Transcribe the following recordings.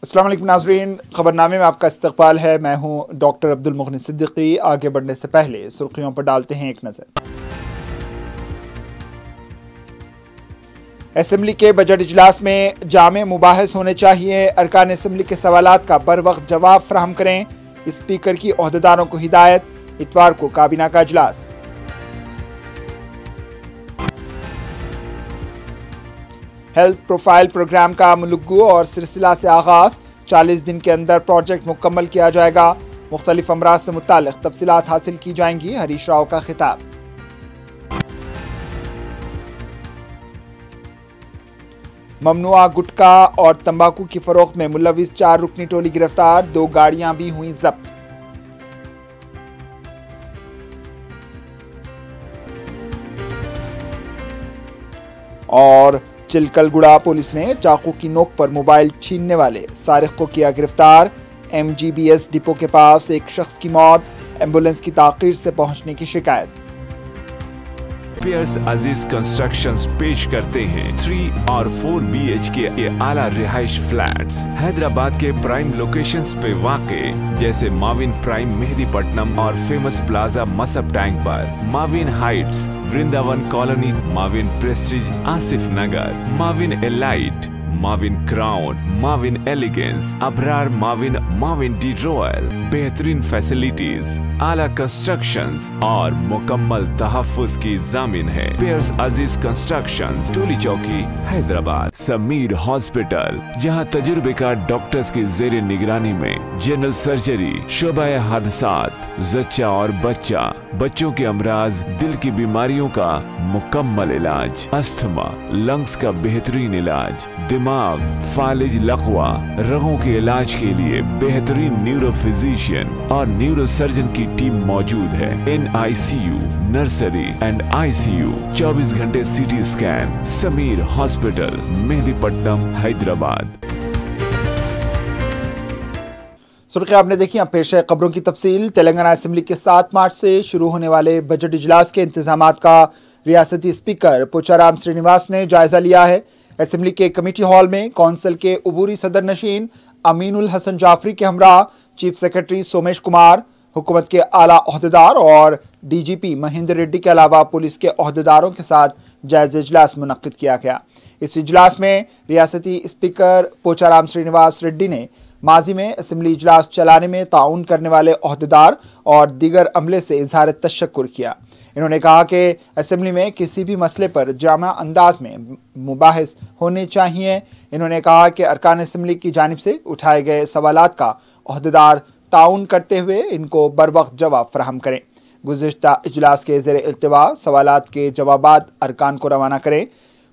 अस्सलाम वालेकुम नाज़रीन, खबरनामे में आपका इस्तकबाल है। मैं हूं डॉक्टर अब्दुल मुग़नी सिद्दीकी। आगे बढ़ने से पहले सुर्खियों पर डालते हैं एक नज़र। असेंबली के बजट इजलास में जामे मुबाहिस होने चाहिए। अरकान असेंबली के सवालात का बर वक्त जवाब फराहम करें। स्पीकर की ओहदेदारों को हिदायत। इतवार को काबीना का इजलास। हेल्थ प्रोफाइल प्रोग्राम का मुलुगू और सिलसिला से आगाज। 40 दिन के अंदर प्रोजेक्ट मुकम्मल किया जाएगा। मुख्तलिफ अमराज से मुताल्लिक़ तफसीलात हासिल की जाएंगी। हरीश राव का खिताब। ममनुआ गुटखा और तंबाकू की फरोख्त में मुलविस 4 रुकनी टोली गिरफ्तार। 2 गाड़ियां भी हुई जब्त। और चिलकलगुड़ा पुलिस ने चाकू की नोक पर मोबाइल छीनने वाले सारिक को किया गिरफ्तार। MGBS डिपो के पास एक शख्स की मौत। एम्बुलेंस की ताखीर से पहुंचने की शिकायत। पियर्स अजीज कंस्ट्रक्शंस पेश करते हैं 3 और 4 BHK के आला रिहाइश फ्लैट्स हैदराबाद के प्राइम लोकेशंस पे वाक़े, जैसे माविन प्राइम मेहदीपट्टनम और फेमस प्लाजा मसब टैंक पर, Mavin heights Vrindavan colony, Mavin prestige Asif Nagar, Mavin elite, Mavin crown, Mavin elegance, Abrar Mavin, Mavin de royal. बेहतरीन फैसिलिटीज, आला कंस्ट्रक्शंस और मुकम्मल तहफ्फुज की जामिन है। पियर्स अजीज कंस्ट्रक्शंस, टोली चौकी, हैदराबाद। समीर हॉस्पिटल, जहां तजुर्बेकार डॉक्टर्स की जेर निगरानी में जनरल सर्जरी, शोबा हादसात, जच्चा और बच्चा, बच्चों के अमराज, दिल की बीमारियों का मुकम्मल इलाज, अस्थमा, लंग्स का बेहतरीन इलाज, दिमाग, फालिज, लकवा, रगों के इलाज के लिए बेहतरीन न्यूरो फिजिशियन और न्यूरो सर्जन की टीम मौजूद है। NICU, नर्सरी एंड ICU, 24 घंटे CT scan. Sameer hospital, Mehdipatnam, Hyderabad. सुर्खियां आपने देखी। अब पेश है खबरों की तफसील। तेलंगाना असेंबली के 7 मार्च से शुरू होने वाले बजट इजलास के इंतजामात का रियासती स्पीकर पोचाराम श्रीनिवास ने जायजा लिया है। असेंबली के कमेटी हॉल में कौंसिल के उबूरी सदर नशीन अमीनुल हसन जाफरी के हमरा चीफ सेक्रेटरी सोमेश कुमार, हुकूमत के आला ओहदेदार और DGP महेंद्र रेड्डी के अलावा पुलिस के ओहदेदारों के साथ जायजा इजलास मुनक्किद किया गया। इस इजलास में रियासती स्पीकर पोचाराम श्रीनिवास रेड्डी ने माजी में असेंबली इजलास चलाने में ताउन करने वाले ओहदेदार और दीगर अमले से इजहार तशक्कुर किया। इन्होंने कहा कि असेंबली में किसी भी मसले पर जामा अंदाज में मुबाहिस होने चाहिए। इन्होंने कहा कि अरकान असेंबली की जानिब से उठाए गए सवालात का ओहदेदार ताउन करते हुए इनको बर वक्त जवाब फराहम करें। गुज़िश्ता इजलास के ज़ेर इल्तिवा सवालात के जवाबात अरकान को रवाना करें।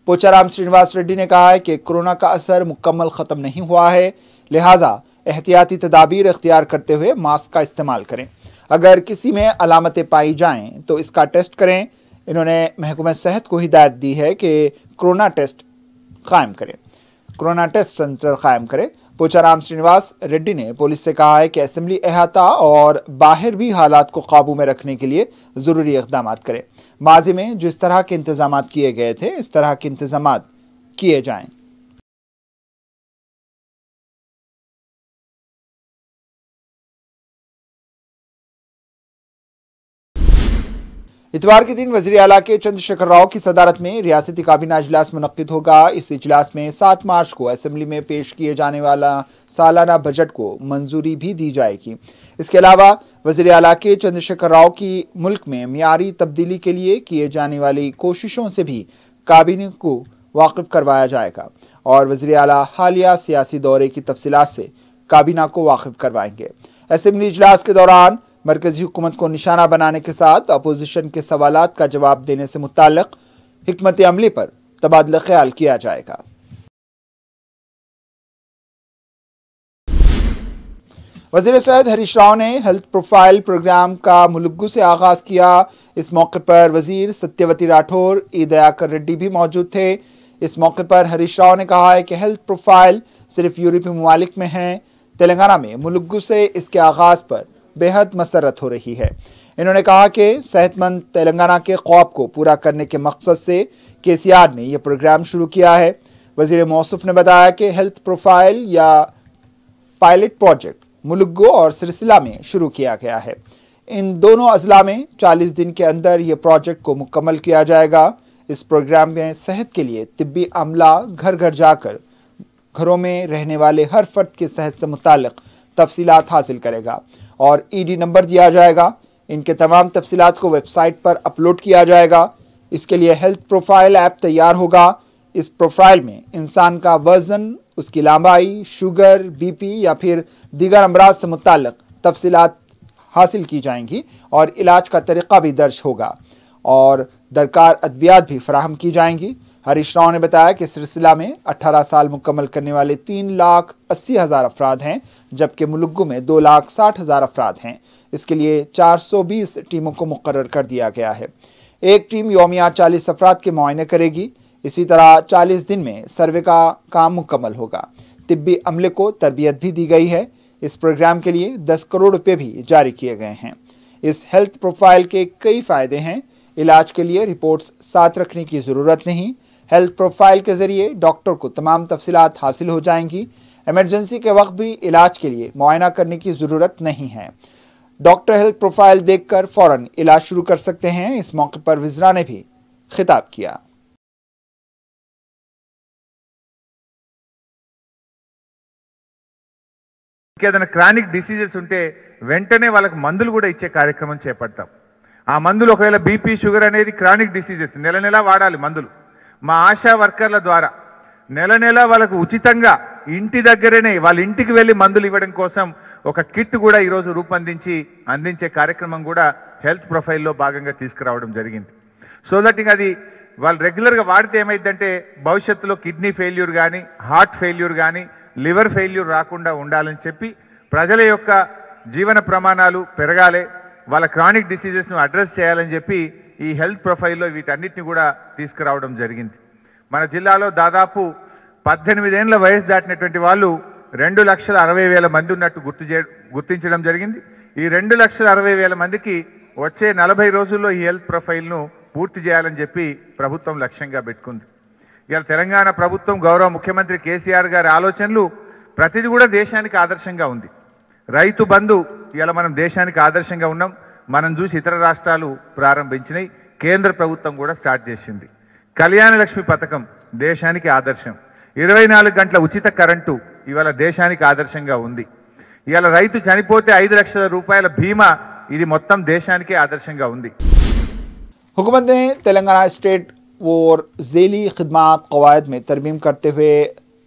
पोचाराम श्रीनिवास रेड्डी ने कहा है कि कोरोना का असर मुकम्मल ख़त्म नहीं हुआ है, लिहाजा एहतियाती तदाबीर इख्तियार करते हुए मास्क का इस्तेमाल करें। अगर किसी में अलामतें पाई जाएं तो इसका टेस्ट करें। इन्होंने महकमा सेहत को हिदायत दी है कि कोरोना टेस्ट सेंटर कायम करें। पोचाराम श्रीनिवास रेड्डी ने पुलिस से कहा है कि असेंबली अहाता और बाहर भी हालात को काबू में रखने के लिए ज़रूरी इक़दाम करें। माजी में जिस तरह के इंतजाम किए गए थे इस तरह के इंतजाम किए जाएं। इतवार के दिन वज़ीर आला के चंद्रशेखर राव की सदारत में रियासती काबीना इजलास मुनक्किद होगा। इस इजलास में 7 मार्च को असेंबली में पेश किए जाने वाला सालाना बजट को मंजूरी भी दी जाएगी। इसके अलावा वज़ीर आला के चंद्रशेखर राव की मुल्क में मियारी तब्दीली के लिए किए जाने वाली कोशिशों से भी काबीना को वाकिफ करवाया जाएगा और वज़ीर आला हालिया सियासी दौरे की तफसीलात से काबीना को वाकिफ करवाएंगे। असेंबली इजलास के दौरान मरकजी हुकूमत को निशाना बनाने के साथ अपोजिशन के सवालात का जवाब देने से मुताल्लिक़ हिकमत अमली पर तबादला ख्याल किया जाएगा। वज़ीर सैयद हरीश राव ने हेल्थ प्रोफाइल प्रोग्राम का मुलुगू से आगाज़ किया। इस मौके पर वज़ीर सत्यवती राठौर, ई दयाकर रेड्डी भी मौजूद थे। इस मौके पर हरीश राव ने कहा है कि हेल्थ प्रोफाइल सिर्फ यूरोपीय ममालिक में है। तेलंगाना में मुलुगू से इसके आगाज़ पर बेहद मसरत हो रही है। इन्होंने कहा कि सेहतमंद तेलंगाना के ख्वाब को पूरा करने के मकसद से KCR ने यह प्रोग्राम शुरू किया है। वज़ीर मौसूफ ने बताया कि हेल्थ प्रोफाइल या पायलट प्रोजेक्ट मुलुगु और सिरसिला में शुरू किया गया है। इन दोनों अजला में 40 दिन के अंदर ये प्रोजेक्ट को मुकम्मल किया जाएगा। इस प्रोग्राम में सेहत के लिए तिब्बी अमला घर घर जाकर घरों में रहने वाले हर फर्द की सेहत से मुताल्लिक तफसीलात हासिल करेगा और ईडी नंबर दिया जाएगा। इनके तमाम तफसीलात को वेबसाइट पर अपलोड किया जाएगा। इसके लिए हेल्थ प्रोफाइल ऐप तैयार होगा। इस प्रोफाइल में इंसान का वजन, उसकी लंबाई, शुगर, बीपी या फिर दीगर अमराज से मुताल्लिक तफसीलात हासिल की जाएंगी और इलाज का तरीक़ा भी दर्ज होगा और दरकार अद्वियात भी फराहम की जाएंगी। हरीश राव ने बताया कि इस सिलसिला में 18 साल मुकम्मल करने वाले 3,80,000 अफराद हैं, जबकि मुलुगु में 2,60,000 अफराद हैं। इसके लिए 420 टीमों को मुकर्रर कर दिया गया है। एक टीम यौमिया 40 अफराद के मुआयने करेगी। इसी तरह 40 दिन में सर्वे का काम मुकम्मल होगा। तिब्बी अमले को तरबियत भी दी गई है। इस प्रोग्राम के लिए 10 करोड़ रुपए भी जारी किए गए हैं। इस हेल्थ प्रोफाइल के कई फ़ायदे हैं। इलाज के लिए रिपोर्ट्स साथ रखने की ज़रूरत नहीं। हेल्थ प्रोफाइल के ज़रिए डॉक्टर को तमाम तफसीलात हासिल हो जाएंगी। इमरजेंसी के वक्त भी इलाज के लिए मुआयना करने की ज़रूरत नहीं है। डॉक्टर हेल्थ प्रोफाइल देखकर फ़ौरन इलाज शुरू कर सकते हैं। इस मौके पर विज़रा ने भी खिताब किया। ఏదైనా క్రానిక్ డిసీజెస్ ఉంటే వెంటనే వాళ్ళకి మందులు కూడా ఇచ్చే కార్యక్రమం చేపడతాం. ఆ మందులు ఒకవేళ బీపీ షుగర్ అనేది క్రానిక్ డిసీజెస్ నెల నెల వాడాలి మందులు. మా ఆశా వర్కర్ల ద్వారా నెల నెల వాళ్ళకు ఉచితంగా ఇంటి దగ్గరనే వాళ్ళ ఇంటికి వెళ్ళి మందులు ఇవ్వడం కోసం ఒక కిట్ కూడా ఈరోజు రూపొందించి అందించే కార్యక్రమం కూడా హెల్త్ ప్రొఫైల్లో భాగంగా తీసుకురావడం జరిగింది. సో దట్ ఇంకా అది వాళ్ళు రెగ్యులర్గా వాడితే ఏమైందంటే భవిష్యత్తులో కిడ్నీ ఫెయిల్యూర్ కానీ, హార్ట్ ఫెయిల్యూర్ కానీ, లివర్ ఫెయిల్యూర్ రాకుండా ఉండాలని చెప్పి ప్రజల యొక్క జీవన ప్రమాణాలు పెరగాలి, వాళ్ళ క్రానిక్ డిసీజెస్ను అడ్రస్ చేయాలని చెప్పి ఈ హెల్త్ ప్రొఫైల్లో వీటన్నిటిని కూడా తీసుకురావడం జరిగింది. మన జిల్లాలో దాదాపు 18 ఏళ్ల వయసు దాటినటువంటి వాళ్ళు 2,60,000 మంది ఉన్నట్టు గుర్తించడం జరిగింది. ఈ 2,60,000 మందికి వచ్చే 40 రోజుల్లో ఈ హెల్త్ ప్రొఫైల్ను పూర్తి చేయాలని చెప్పి ప్రభుత్వం లక్ష్యంగా పెట్టుకుంది. ఇవాళ తెలంగాణ ప్రభుత్వం గౌరవ ముఖ్యమంత్రి కేసీఆర్ గారి ఆలోచనలు ప్రతిదీ కూడా దేశానికి ఆదర్శంగా ఉంది. రైతు బంధు ఇవాళ మనం దేశానికి ఆదర్శంగా ఉన్నాం. మనం చూసి ఇతర రాష్ట్రాలు ప్రారంభించినాయి, కేంద్ర ప్రభుత్వం కూడా స్టార్ట్ చేసింది. కళ్యాణ లక్ష్మి పథకం దేశానికి ఆదర్శం. 24 గంటల ఉచిత కరెంటు ఇవాళ దేశానికి ఆదర్శంగా ఉంది. ఇవాళ రైతు చనిపోతే 5 లక్షల రూపాయల బీమా, ఇది మొత్తం దేశానికే ఆదర్శంగా ఉంది. हुकूमत ने तेलंगाना स्टेट और ज़ेली खिदमात क़वायद में तरमीम करते हुए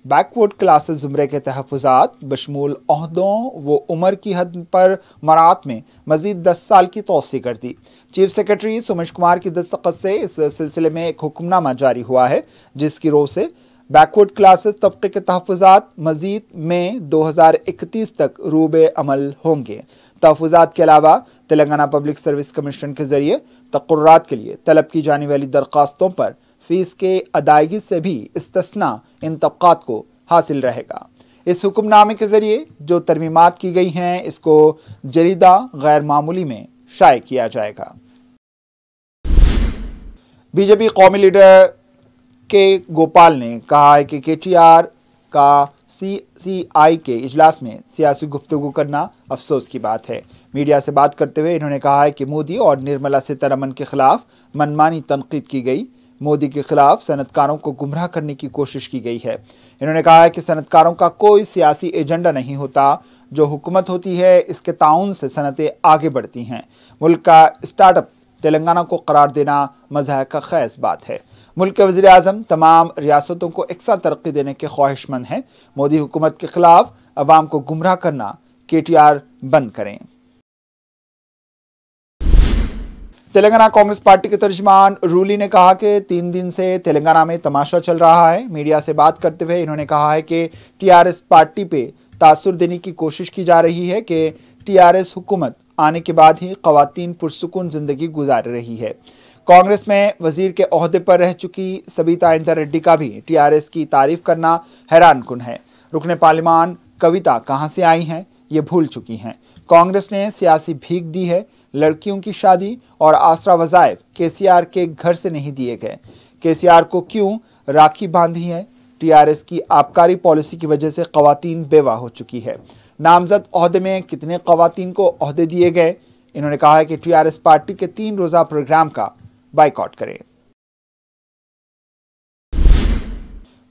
बैकवर्ड क्लासेस ज़ुमरे के तहफ़्फ़ुज़ात बशमूल ओहदों व उम्र की हद पर मरात में मज़ीद 10 साल की तोसी कर दी। चीफ सेक्रेटरी सोमेश कुमार की दस्तखत से इस सिलसिले में एक हुक्मनामा जारी हुआ है, जिसकी रोह से बैकवर्ड क्लासेस तबके के तहफ़्फ़ुज़ात मज़ीद मई 2031 तक रूबे अमल होंगे। तहफ़्फ़ुज़ात के अलावा तेलंगाना पब्लिक सर्विस कमीशन के ज़रिए तक़र्रुरात के लिए तलब की जाने वाली दरख्वास्तों पर फ़ीस के अदायगी से भी इस्तिस्ना इन तबक़ात को हासिल रहेगा। इस हुक्मनामे के ज़रिए जो तरमीमात की गई हैं, इसको जरीदा गैर मामूली में शाये किया जाएगा। बीजेपी कौमी लीडर के गोपाल ने कहा है कि KTR का CCI के इजलास में सियासी गुफ्तगू करना अफसोस की बात है। मीडिया से बात करते हुए इन्होंने कहा है कि मोदी और निर्मला सीतारमण के खिलाफ मनमानी तनकीद की गई। मोदी के खिलाफ सनतकारों को गुमराह करने की कोशिश की गई है। इन्होंने कहा है कि सनतकारों का कोई सियासी एजेंडा नहीं होता। जो हुकूमत होती है, इसके ताउन से सनतें आगे बढ़ती हैं। मुल्क का स्टार्टअप तेलंगाना को करार देना मज़ाक का खैज़ बात है। मुल्क के वज़ीर आज़म तमाम रियासतों को एकसा तरक्की देने के ख्वाहिशमंद हैं। मोदी हुकूमत के खिलाफ अवाम को गुमराह करना KTR बंद करें। तेलंगाना कांग्रेस पार्टी के तर्जुमान रूली ने कहा कि 3 दिन से तेलंगाना में तमाशा चल रहा है। मीडिया से बात करते हुए इन्होंने कहा है कि TRS पार्टी पे तासुर देने की कोशिश की जा रही है कि TRS हुकूमत आने के बाद ही ख़वातीन पुरसुकून ज़िंदगी गुजार रही है। कांग्रेस में वज़ीर के ओहदे पर रह चुकी सबीता इंद्रा रेड्डी का भी TRS की तारीफ़ करना हैरान कुन है। रुकने पार्लिमान कविता कहाँ से आई हैं, ये भूल चुकी हैं। कांग्रेस ने सियासी भीख दी है। लड़कियों की शादी और आसरा वज़ाइफ KCR के घर से नहीं दिए गए। KCR को क्यों राखी बांधी है? TRS की आबकारी पॉलिसी की वजह से ख़वातीन बेवा हो चुकी है। नामजद ओहदे में कितने ख़वातीन को ओहदे दिए गए। इन्होंने कहा है कि टीआरएस पार्टी के 3 रोज़ा प्रोग्राम का बाइकआउट करें।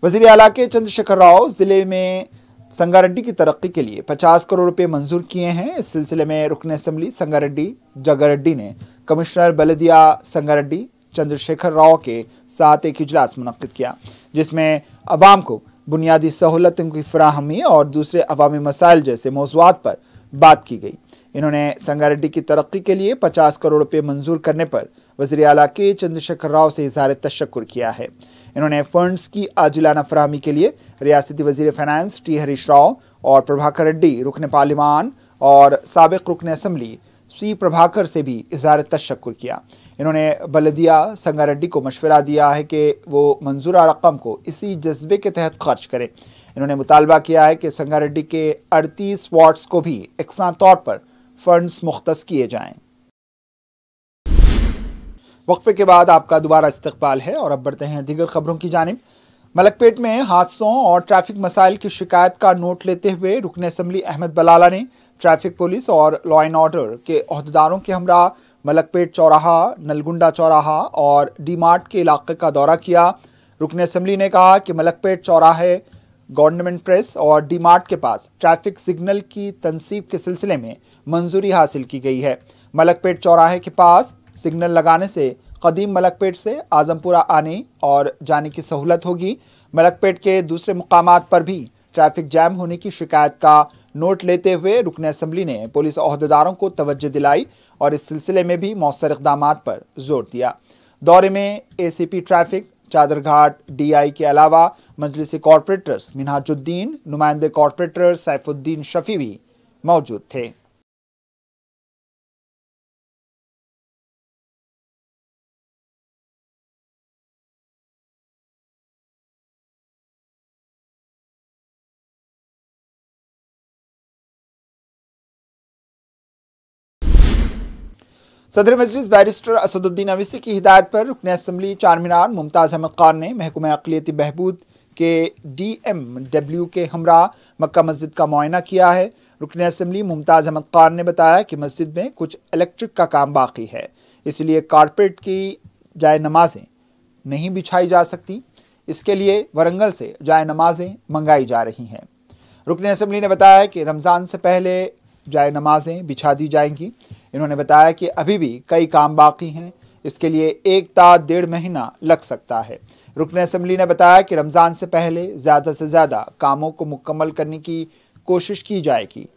वज़ीर आला के चंद्रशेखर राव जिले में संगारेड्डी की तरक्की के लिए 50 करोड़ रुपए मंजूर किए हैं। इस सिलसिले में रुकन असम्बली संगारेड्डी जगारेड्डी ने कमिश्नर बलदिया संगारेड्डी चंद्रशेखर राव के साथ एक इजलास मुनक्किद किया, जिसमें अवाम को बुनियादी सहूलतों की फराहमी और दूसरे अवामी मसाइल जैसे मौज़ूआत पर बात की गई। इन्होंने संगारेड्डी की तरक्की के लिए 50 करोड़ रुपए मंजूर करने पर वज़ीर आला के चंद्रशेखर राव से इज़हार तशक्कुर किया है। इन्होंने फंड्स की आजिलाना फराहमी के लिए रियासती वज़ीर फाइनेंस टी हरीश राव और प्रभाकर रेड्डी रुकन पार्लिमान और साबिक रुकन असम्बली सी प्रभाकर से भी इज़हार तशक्कुर किया। इन्होंने बलदिया संगारेड्डी को मशवरा दिया है कि वो मंजूरा रकम को इसी जज्बे के तहत खर्च करें। इन्होंने मुतालबा किया है कि संगारेड्डी के 38 वार्ड्स को भी एकसां तौर पर फंड्स मुख्तस किए जाएं। वक्फे के बाद आपका दोबारा इस्तकबाल है और अब बढ़ते हैं दीगर खबरों की जानिब। मलकपेट में हादसों और ट्रैफिक मसाइल की शिकायत का नोट लेते हुए रुकन असम्बली अहमद बलाला ने ट्रैफिक पुलिस और लॉ एंड ऑर्डर के अहदेदारों के हमरा मलकपेट चौराहा, नलगुंडा चौराहा और डी मार्ट के इलाके का दौरा किया। रुकन असम्बली ने कहा कि मलकपेट चौराहे, गवर्नमेंट प्रेस और डी मार्ट के पास ट्रैफिक सिग्नल की तनसीब के सिलसिले में मंजूरी हासिल की गई है। मलकपेट चौराहे के पास सिग्नल लगाने से कदीम मलकपेट से आजमपुरा आने और जाने की सहूलत होगी। मलकपेट के दूसरे मुकामात पर भी ट्रैफिक जैम होने की शिकायत का नोट लेते हुए रुकन असम्बली ने पुलिस अहदेदारों को तवज्जो दिलाई और इस सिलसिले में भी मौसर इक़दामात पर जोर दिया। दौरे में ACP ट्रैफिक, चादरघाट DI के अलावा मजलिस कॉरपोरेटर्स मिनहाजुद्दीन, नुमाइंदे कॉरपोरेटर सैफुद्दीन शफी भी मौजूद थे। सदर मजलिस बैरिस्टर असदुद्दीन अवीसी की हिदायत पर रुकन असम्बली चारमीनार मुमताज़ अहमद खान ने महकमा अक़लियती बहबूद के DMW के हमरा मक्का मस्जिद का मुआयना किया है। रुकन असम्बली मुमताज़ अहमद खान ने बताया कि मस्जिद में कुछ इलेक्ट्रिक का काम बाकी है, इसलिए कारपेट की जाए नमाजें नहीं बिछाई जा सकती। इसके लिए वरंगल से जाए नमाजें मंगाई जा रही हैं। रुकन असम्बली ने बताया कि रमज़ान से पहले जाए नमाजें बिछा दी जाएंगी। इन्होंने बताया कि अभी भी कई काम बाकी हैं, इसके लिए 1 ता 1.5 महीना लग सकता है। रुकन असम्बली ने बताया कि रमज़ान से पहले ज़्यादा से ज़्यादा कामों को मुकम्मल करने की कोशिश की जाएगी।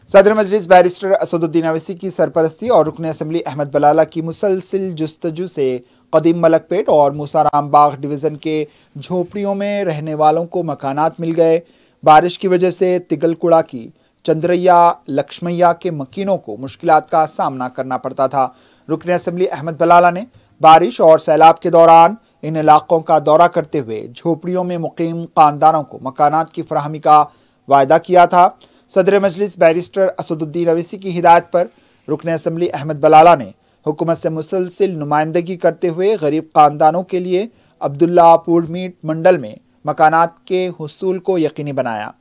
सदर मजलिस बैरिस्टर असदुद्दीन अवीसी की सरपरस्ती और रुकन असम्बली अहमद बलाला की मुसलसिल जुस्तजू से कदीम मलकपेट और मूसाराम बाग डिवीज़न के झोपड़ियों में रहने वालों को मकानात मिल गए। बारिश की वजह से तिगलकुड़ा की चंद्रैया लक्ष्मैया के मकीनों को मुश्किलात का सामना करना पड़ता था। रुकन असम्बली अहमद बलाला ने बारिश और सैलाब के दौरान इन इलाकों का दौरा करते हुए झोपड़ियों में मुकीम खानदानों को मकानात की फराहमी का वायदा किया था। सदर मजलिस बैरिस्टर असदुद्दीन अवीसी की हिदायत पर रुकन असम्बली अहमद बलाला ने हुकूमत से मुसलसिल नुमाइंदगी करते हुए गरीब खानदानों के लिए अब्दुल्ला पुरमीट मंडल में मकानात के हुसूल को यकीनी बनाया।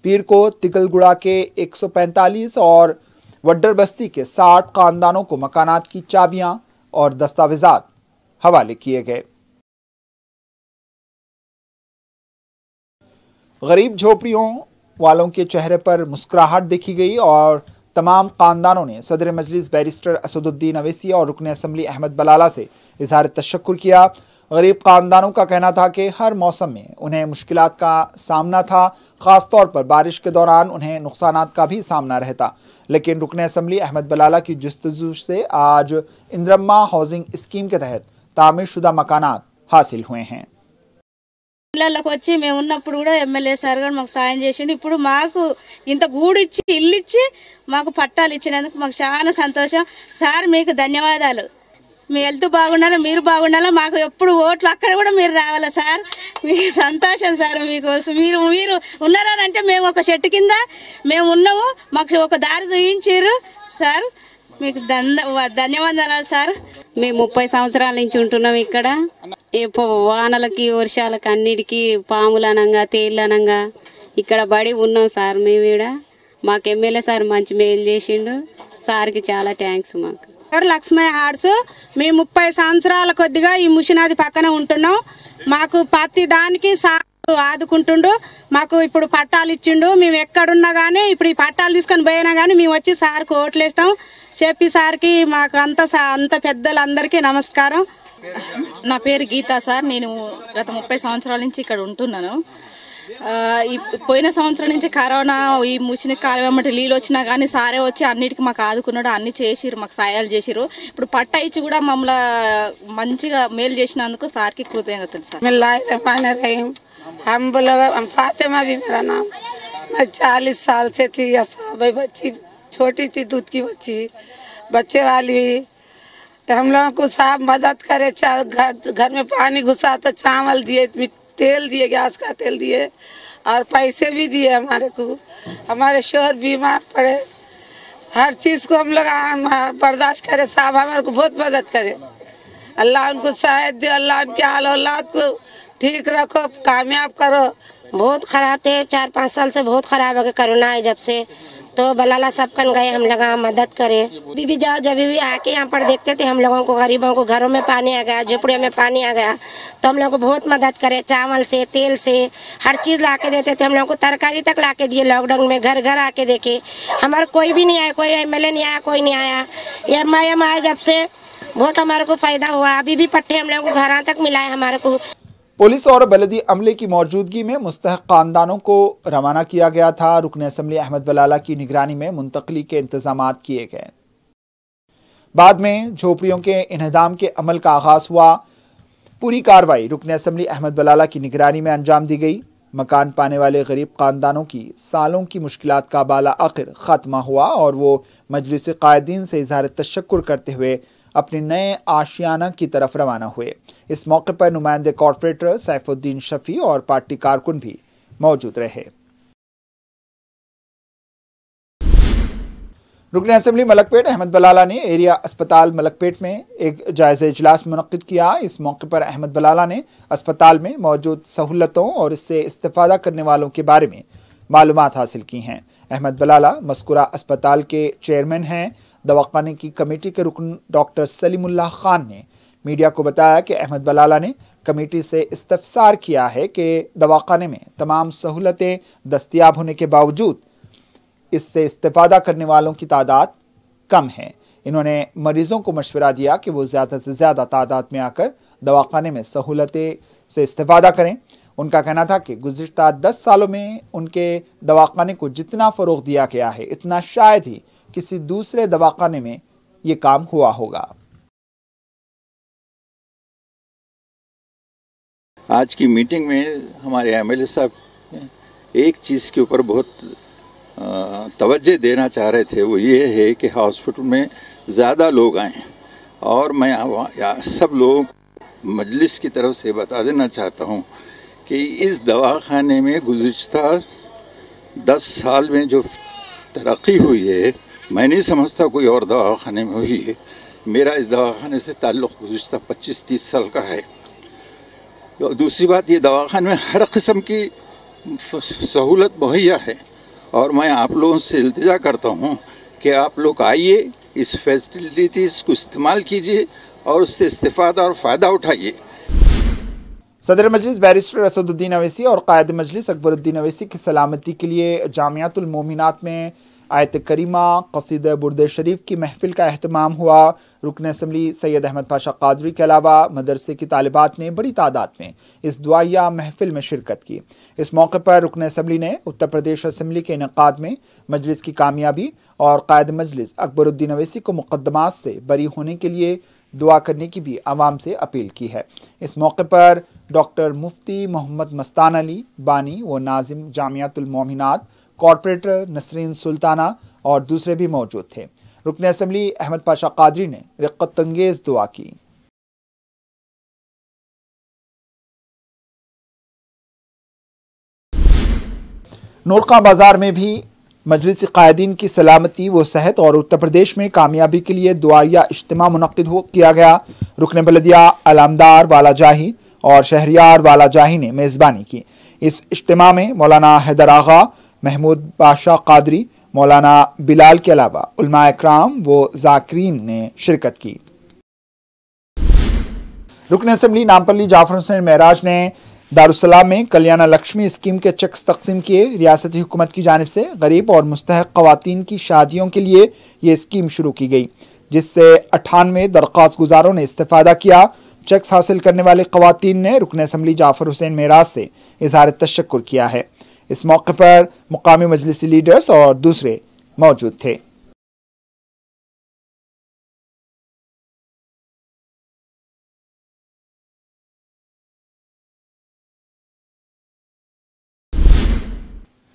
पीर को तिगलगुड़ा के 145 और वड्डर बस्ती के 60 खानदानों को मकानात की चाबियां और दस्तावेजात हवाले किए गए। गरीब झोपड़ियों वालों के चेहरे पर मुस्कुराहट देखी गई और तमाम खानदानों ने सदर मजलिस बैरिस्टर असदुद्दीन अवीसी और रुकन असम्बली अहमद बलाला से इज़हार तशक्कुर किया। गरीब खानदानों का कहना था कि हर मौसम में उन्हें मुश्किलात का सामना था, ख़ास तौर पर बारिश के दौरान उन्हें नुकसानात का भी सामना रहता, लेकिन रुकन असम्बली अहमद बलाला की जुस्तजू से आज इंदिरम्मा हाउसिंग स्कीम के तहत तामीर शुदा मकानात हासिल हुए हैं। ఇళ్ళకి వచ్చి మేము ఉన్నప్పుడు కూడా ఎమ్మెల్యే సార్ గారు మాకు సాయం చేసిండు। ఇప్పుడు మాకు ఇంత గూడు ఇచ్చి ఇల్లు ఇచ్చి మాకు పట్టాలు ఇచ్చినందుకు మాకు చాలా సంతోషం సార్, మీకు ధన్యవాదాలు। మీ హెల్త్ బాగుండాలి, మీరు బాగుండాలి, మాకు ఎప్పుడు ఓట్లు అక్కడ కూడా మీరు రావాలా సార్. మీకు సంతోషం సార్, మీకోసం మీరు ఉన్నారంటే మేము ఒక చెట్టు కింద మేము ఉన్నాము, మాకు ఒక దారి చూపించారు సార్. మీకు ధన్యవాదాలు సార్. మేము 30 సంవత్సరాల నుంచి ఉంటున్నాం ఇక్కడ. వానలకి వర్షాలకి అన్నిటికీ పాములనంగా తేళ్ళనంగా ఇక్కడ బడి ఉన్నాం సార్. మేము ఇక్కడ మాకు ఎమ్మెల్యే సార్ మంచి మేలు చేసిండు సార్కి చాలా థ్యాంక్స్. మాకు లక్ష్మయ్య హార్ట్స్ మేము 30 సంవత్సరాల కొద్దిగా ఈ ముషినాది పక్కన ఉంటున్నాం. మాకు ప్రతి దానికి సార్ ఆదుకుంటుండు. మాకు ఇప్పుడు పట్టాలు ఇచ్చిండు. మేము ఎక్కడున్నా కానీ ఇప్పుడు ఈ పట్టాలు తీసుకొని పోయినా కానీ మేము వచ్చి సార్కి ఓట్లు వేస్తాం. చెప్పి సార్కి మాకు అంత పెద్దలందరికీ నమస్కారం. నా పేరు గీతా సార్. నేను గత 30 సంవత్సరాల నుంచి ఇక్కడ ఉంటున్నాను. పోయిన సంవత్సరం నుంచి కరోనా ఈ ముసిన కాలం వెంబడి నీళ్ళు వచ్చినా కానీ సారే వచ్చి అన్నిటికీ మాకు ఆదుకున్నాడు, అన్ని చేసిరు, మాకు సాయాలు చేసిరు. ఇప్పుడు పట్టా ఇచ్చి కూడా మమ్మల్ని మంచిగా మేలు చేసినందుకు సార్కి కృతజ్ఞతలు సార్. हम फातिमा भी मेरा नाम। मैं 40 साल से थी भाई, बच्ची छोटी थी, दूध की बच्चे वाली भी। हम लोगों को साहब मदद करे, घर में पानी घुसा तो चावल दिए, तेल दिए, गैस का तेल दिए और पैसे भी दिए हमारे को। हमारे शोहर बीमार पड़े, हर चीज़ को हम लोग बर्दाश्त करे। साहब हमारे को बहुत मदद करे। अल्लाह उनको सहायता दे, अल्लाह उनके हाल औलाद को ठीक रखो, कामयाब करो। बहुत ख़राब थे, 4-5 साल से बहुत ख़राब हो गए कोरोना है जब से। तो बलाला सब कन गए, हम लोग मदद करे। भी जाओ जब भी आके यहाँ पर देखते थे हम लोगों को, गरीबों को घरों में पानी आ गया, झोपड़ियों में पानी आ गया, तो हम लोगों को बहुत मदद करे। चावल से, तेल से, हर चीज़ ला के देते थे। हम लोगों को तरकारी तक ला के दिए। लॉकडाउन में घर घर आके देखे। हमारा कोई भी नहीं आया, कोई MLA नहीं आया, कोई नहीं आया। MIM आया जब से बहुत हमारे को फ़ायदा हुआ। अभी भी पट्टे हम लोगों को घर तक मिला है हमारे को। पुलिस और बलदी अमले की मौजूदगी में मुस्तहक खानदानों को रवाना किया गया था। रुकन असम्बली अहमद बलाला की निगरानी में मुंतकली के इंतजामात किए गए। बाद में झोपड़ियों के इन्हदाम के अमल का आगाज हुआ। पूरी कार्रवाई रुकन असम्बली अहमद बलाला की निगरानी में अंजाम दी गई। मकान पाने वाले गरीब खानदानों की सालों की मुश्किलात का बाला आखिर खात्मा हुआ और वो मजलिस कायदीन से इजहार तशक्कुर करते हुए अपने नए आशियाना की तरफ रवाना हुए। इस मौके पर नुमाइंदे कॉर्पोरेटर सैफुद्दीन शफी और पार्टी कारकुन भी मौजूद रहे। रुकन असम्बली मलकपेट अहमद बलाला ने एरिया अस्पताल मलकपेट में एक जायज़ा इजलास मुनक्किद किया। इस मौके पर अहमद बलाला ने अस्पताल में मौजूद सहूलतों और इससे इस्तेफादा करने वालों के बारे में मालूमात हासिल की हैं। अहमद बलाला मस्कुरा अस्पताल के चेयरमैन हैं। दवाखाने की कमेटी के रुकन डॉक्टर सलीमुल्लाह खान ने मीडिया को बताया कि अहमद बलाला ने कमेटी से इस्तफसार किया है कि दवाखाने में तमाम सहूलतें दस्तयाब होने के बावजूद इससे इस्तेफादा करने वालों की तादाद कम है। इन्होंने मरीजों को मशवरा दिया कि वो ज़्यादा से ज़्यादा तादाद में आकर दवाखाने में सहूलतें से इस्तेफादा करें। उनका कहना था कि गुज़िश्ता 10 सालों में उनके दवाखाने को जितना फ़रोग़ दिया गया है, इतना शायद ही किसी दूसरे दवाखाने में ये काम हुआ होगा। आज की मीटिंग में हमारे MLA साहब एक चीज़ के ऊपर बहुत तवज्जो देना चाह रहे थे। वो ये है कि हॉस्पिटल में ज़्यादा लोग आए और मैं सब लोगों को मजलिस की तरफ से बता देना चाहता हूँ कि इस दवाखाने में गुज़िश्ता 10 साल में जो तरक्की हुई है, मैं नहीं समझता कोई और दवाखाने में हुई है। मेरा इस दवाखाने से ताल्लुक़ गुज़िश्ता 25-30 साल का है। तो दूसरी बात, ये दवाखाने में हर किस्म की सहूलत मुहैया है और मैं आप लोगों से इल्तिजा करता हूँ कि आप लोग आइए, इस फैसिलिटीज़ को इस्तेमाल कीजिए और उससे इस्तेफादा और फ़ायदा उठाइए। सदर मजलिस बैरिस्टर असदुद्दीन अवैसी और कायद मजलिस अकबरुद्दीन अवैसी की सलामती के लिए जामियातुल मोमिनात में आयत करीमा क़सीदा बुर्द शरीफ की महफिल का एहतमाम हुआ। रुकन असम्बली सैयद अहमद पाशा कादरी के अलावा मदरसे की तालिबात ने बड़ी तादाद में इस दुआया महफिल में शिरकत की। इस मौके पर रुकन असम्बली ने उत्तर प्रदेश असम्बली के इनेकाद में मजलिस की कामयाबी और कायद मजलिस अकबरुद्दीन अवैसी को मुकद्दमात से बरी होने के लिए दुआ करने की भी आवाम से अपील की है। इस मौके पर डॉक्टर मुफ्ती मोहम्मद मस्तान अली बानी व नाजिम जामियातुल मोमिनात, कॉर्पोरेटर नसरीन सुल्ताना और दूसरे भी मौजूद थे। रुकन असम्बली अहमद पाशा कादरी ने रिक़्क़त अंगेज़ दुआ की। नोरका बाजार में भी मजलिस कायदीन की सलामती व सेहत और उत्तर प्रदेश में कामयाबी के लिए दुआया इज्तिमा मुनक्किद किया गया। रुकन बलदिया अलामदार वाला जाही और शहरियार वाला जाही ने मेज़बानी की। इस इज्तिमा में मौलाना हैदर आगा, महमूद बादशाह कादरी, मौलाना बिलाल के अलावा उलमा इकराम व जाकिरीन ने शिरकत की। रुकन असेंबली नामपल्ली जाफर हुसैन महराज ने दारुसलाम में कल्याण लक्ष्मी स्कीम के चेक्स तकसीम किए। रियासती हुकूमत की जानिब से गरीब और मुस्तहक खवातीन की शादियों के लिए ये स्कीम शुरू की गई, जिससे 98 दरख्वास्त गुजारों ने इस्तेफादा किया। चेक्स हासिल करने वाले खवातीन ने रुकन असेंबली जाफर हुसैन महराज से इजहार तशक्कुर किया है। इस मौके पर मुकामी मजलिसी लीडर्स और दूसरे मौजूद थे।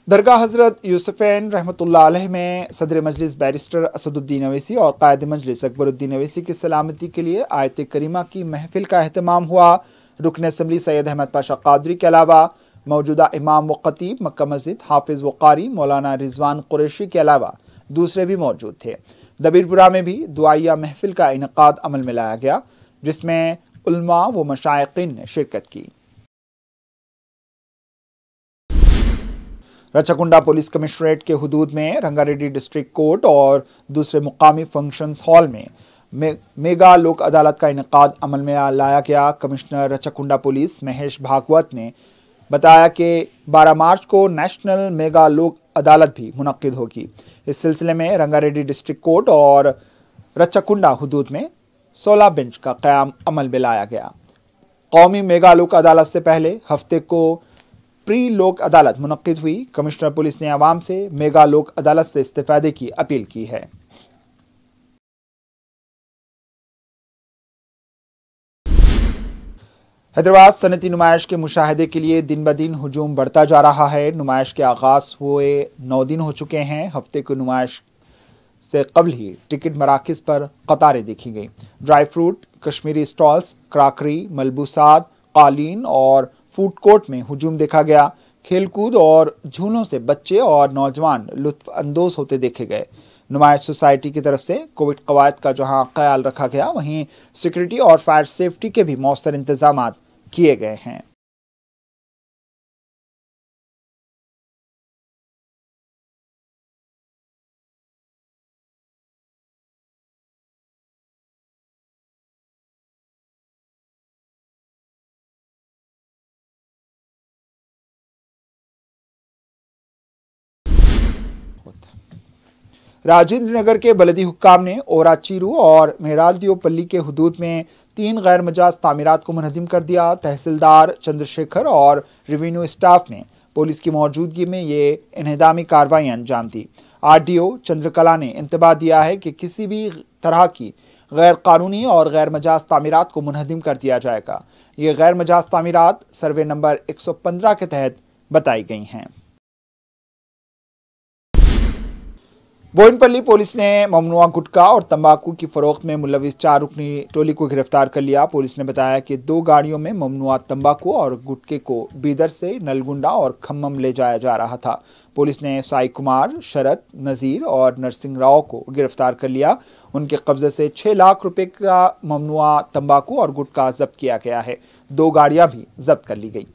दरगाह हज़रत यूसुफ़ैन रहमतुल्लाह अलैह में सदर मजलिस बैरिस्टर असदुद्दीन अवैसी और कायद मजलिस अकबरुद्दीन अवैसी की सलामती के लिए आयत करीमा की महफिल का अहतमाम हुआ। रुकन असेंबली सैयद अहमद पाशा कादरी के अलावा मौजूदा इमाम व खतीब मक्का मस्जिद हाफिज़ व कारी मौलाना रिजवान कुरैशी के अलावा दूसरे भी मौजूद थे। दबीरपुरा में भी दुआया महफिल का इनकाद अमल में लाया गया, जिसमें उलमा व मशाइखीन ने शिरकत की। रचाकुंडा पुलिस कमिश्नरेट के हुदूद में रंगारेड्डी डिस्ट्रिक्ट कोर्ट और दूसरे मुकामी फंक्शंस हॉल में मेगा लोक अदालत का इनकाद अमल में लाया गया। कमिश्नर रचाकुंडा पुलिस महेश भागवत ने बताया कि 12 मार्च को नेशनल मेगा लोक अदालत भी मुनक्किद होगी। इस सिलसिले में रंगारेड्डी डिस्ट्रिक्ट कोर्ट और रचाकुंडा हुदूद में 16 बेंच का क़याम अमल में लाया गया। कौमी मेगा लोक अदालत से पहले हफ्ते को प्री लोक अदालत मुनक्किद हुई। कमिश्नर पुलिस ने आवाम से मेगा लोक अदालत से इस्तेफादे की अपील की है। हैदराबाद सनती नुमाइश के मुशाहिदे के लिए दिन ब दिन हुजूम बढ़ता जा रहा है। नुमाइश के आगाज हुए 9 दिन हो चुके हैं। हफ्ते की नुमाइश से कबल ही टिकट मराकिज पर कतारें देखी गई। Dry fruit, Kashmiri stalls, crockery, मलबूसात, कालीन और फूड कोर्ट में हुजूम देखा गया। खेलकूद और झूलों से बच्चे और नौजवान लुत्फ अंदोज होते देखे गए। नुमाइश सोसाइटी की तरफ से कोविड कवायद का जहां ख्याल रखा गया, वहीं सिक्योरिटी और फायर सेफ्टी के भी मौसर इंतजाम किए गए हैं। राजेंद्र नगर के बलदी हुक्काम ने ओराचीरू और मेहरालदियोपल्ली के हुदूद में 3 गैर मजाज तामीरात को मुनहदिम कर दिया। तहसीलदार चंद्रशेखर और रेवेन्यू स्टाफ ने पुलिस की मौजूदगी में ये इन्हदामी कार्रवाई अंजाम दी। आरडीओ चंद्रकला ने इंतबाह दिया है कि किसी भी तरह की गैर कानूनी और गैर मजाज तामीरात को मुनहदिम कर दिया जाएगा। ये गैर मजाज तामीरात सर्वे नंबर 115 के तहत बताई गई हैं। बोयनपल्ली पुलिस ने ममनुआ गुटखा और तंबाकू की फरोख्त में मुलविस 4 रुकनी टोली को गिरफ्तार कर लिया। पुलिस ने बताया कि 2 गाड़ियों में ममनुआ तंबाकू और गुटखे को बीदर से नलगुंडा और खम्मम ले जाया जा रहा था। पुलिस ने साई कुमार, शरद, नज़ीर और नरसिंह राव को गिरफ्तार कर लिया। उनके कब्जे से 6 लाख रुपए का ममनुआ तंबाकू और गुटखा जब्त किया गया है। 2 गाड़ियां भी जब्त कर ली गई।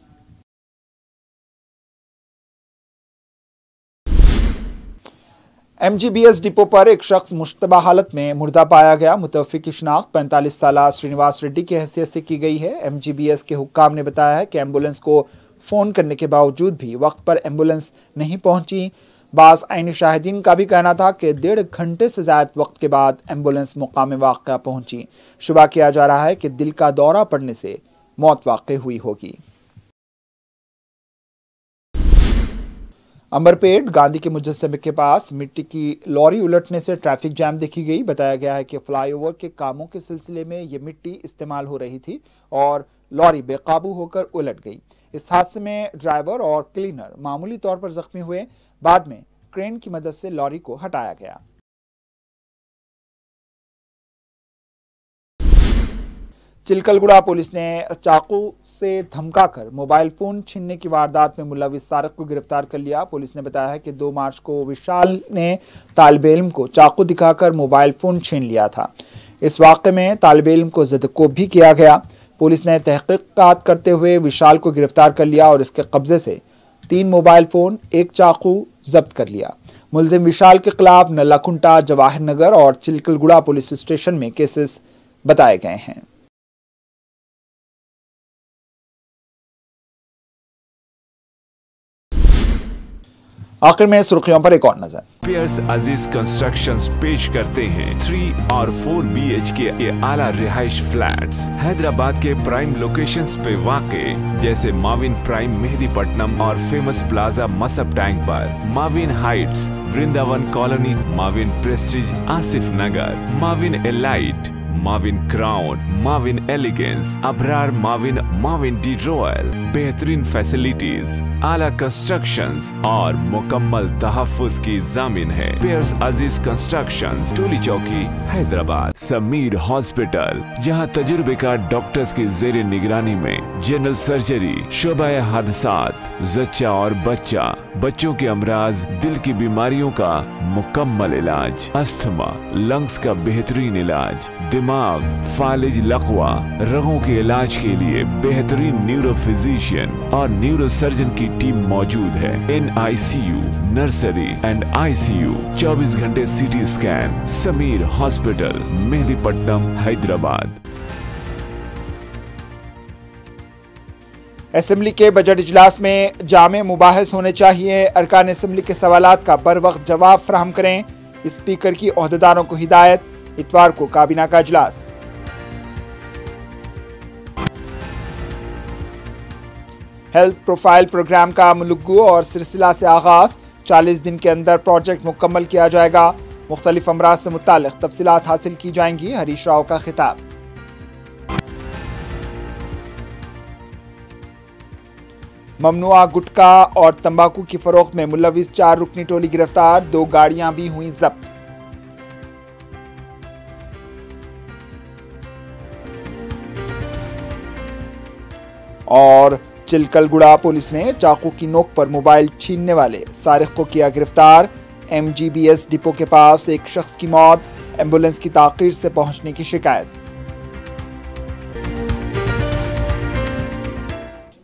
MGBS डिपो पर एक शख्स मुश्तबा हालत में मुर्दा पाया गया। मुतवफ़्फ़ी की शिनाख्त 45 साला श्रीनिवास रेड्डी की हैसियत से की गई है। MGBS के हुक्काम ने बताया है कि एम्बुलेंस को फ़ोन करने के बावजूद भी वक्त पर एम्बुलेंस नहीं पहुंची। बाज़ आईनी शाहिदीन का भी कहना था कि 1.5 घंटे से ज़्यादा वक्त के बाद एम्बुलेंस मुकाम वाक़या पहुंची। शुबा किया जा रहा है कि दिल का दौरा पड़ने से मौत वाक़ई हुई होगी। अंबरपेट गांधी के मुजस्समे के पास मिट्टी की लॉरी उलटने से ट्रैफिक जैम देखी गई। बताया गया है कि फ्लाईओवर के कामों के सिलसिले में ये मिट्टी इस्तेमाल हो रही थी और लॉरी बेकाबू होकर उलट गई। इस हादसे में ड्राइवर और क्लीनर मामूली तौर पर जख्मी हुए। बाद में क्रेन की मदद से लॉरी को हटाया गया। चिलकलगुड़ा पुलिस ने चाकू से धमकाकर मोबाइल फोन छीनने की वारदात में मुलविस सारिक को गिरफ्तार कर लिया। पुलिस ने बताया है कि 2 मार्च को विशाल ने तालिबे इल्म को चाकू दिखाकर मोबाइल फोन छीन लिया था। इस वाक़े में तालिबे इल्म को ज़दकोब भी किया गया। पुलिस ने तहक़ीक़ात करते हुए विशाल को गिरफ्तार कर लिया और इसके कब्जे से 3 मोबाइल फोन, 1 चाकू जब्त कर लिया। मुलजिम विशाल के खिलाफ नल्लाकुंटा, जवाहर नगर और चिलकलगुड़ा पुलिस स्टेशन में केसेस बताए गए हैं। आखिर में सुर्खियों पर एक और नजर। पियर्स अजीज कंस्ट्रक्शंस पेश करते हैं 3 और 4 BHK के आला रिहाइश फ्लैट्स हैदराबाद के प्राइम लोकेशंस पे वाक़े, जैसे माविन प्राइम मेहदीपट्टनम और फेमस प्लाजा मसब टैंक पर, Mavin heights Vrindavan colony, Mavin prestige Asif Nagar, Mavin elite, Mavin crown, Mavin elegance, Abrar Mavin, Mavin de royal, बेहतरीन फैसिलिटीज, आला कंस्ट्रक्शंस और मुकम्मल तहफ्फुज की जामिन है। पियर्स अजीज कंस्ट्रक्शंस, टोली चौकी, हैदराबाद। समीर हॉस्पिटल, जहां तजुर्बेकार डॉक्टर्स की जेर निगरानी में जनरल सर्जरी, शोबा हादसात, जच्चा और बच्चा, बच्चों के अमराज, दिल की बीमारियों का मुकम्मल इलाज, अस्थमा, लंग्स का बेहतरीन इलाज, दिमाग, फालिज, लकवा, रगों के इलाज के लिए बेहतरीन न्यूरो फिजिशियन और न्यूरो सर्जन की टीम मौजूद है। NICU, नर्सरी एंड ICU, 24 घंटे CT scan. Sameer hospital, Mehdipatnam, Hyderabad. Assembly के बजट इजलास में जामे मुबाहिस होने चाहिए। अरकान असेंबली के सवालात का बर वक्त जवाब फराहम करें। स्पीकर की ओहदेदारों को हिदायत। इतवार को काबीना का इजलास। हेल्थ प्रोफाइल प्रोग्राम का मुलुगू और सिलसिला से आगाज। 40 दिन के अंदर प्रोजेक्ट मुकम्मल किया जाएगा। मुख्तलिफ अमराज से मुतालिक तफसीलात हासिल की जाएंगी। हरीश राव का खिताब। ममनुआ गुटखा और तंबाकू की फरोख्त में मुलविस 4 रुकनी टोली गिरफ्तार। 2 गाड़ियां भी हुई जब्त। और चिलकलगुड़ा पुलिस ने चाकू की नोक पर मोबाइल छीनने वाले सारिक को किया गिरफ्तार। MGBS डिपो के पास एक शख्स की मौत, एम्बुलेंस की ताखीर से पहुंचने की शिकायत।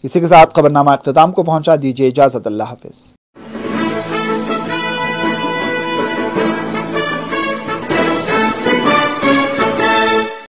इसी के साथ खबरनामा इख्तिताम को पहुंचा। दीजिए इजाजत। अल्लाह हाफिज।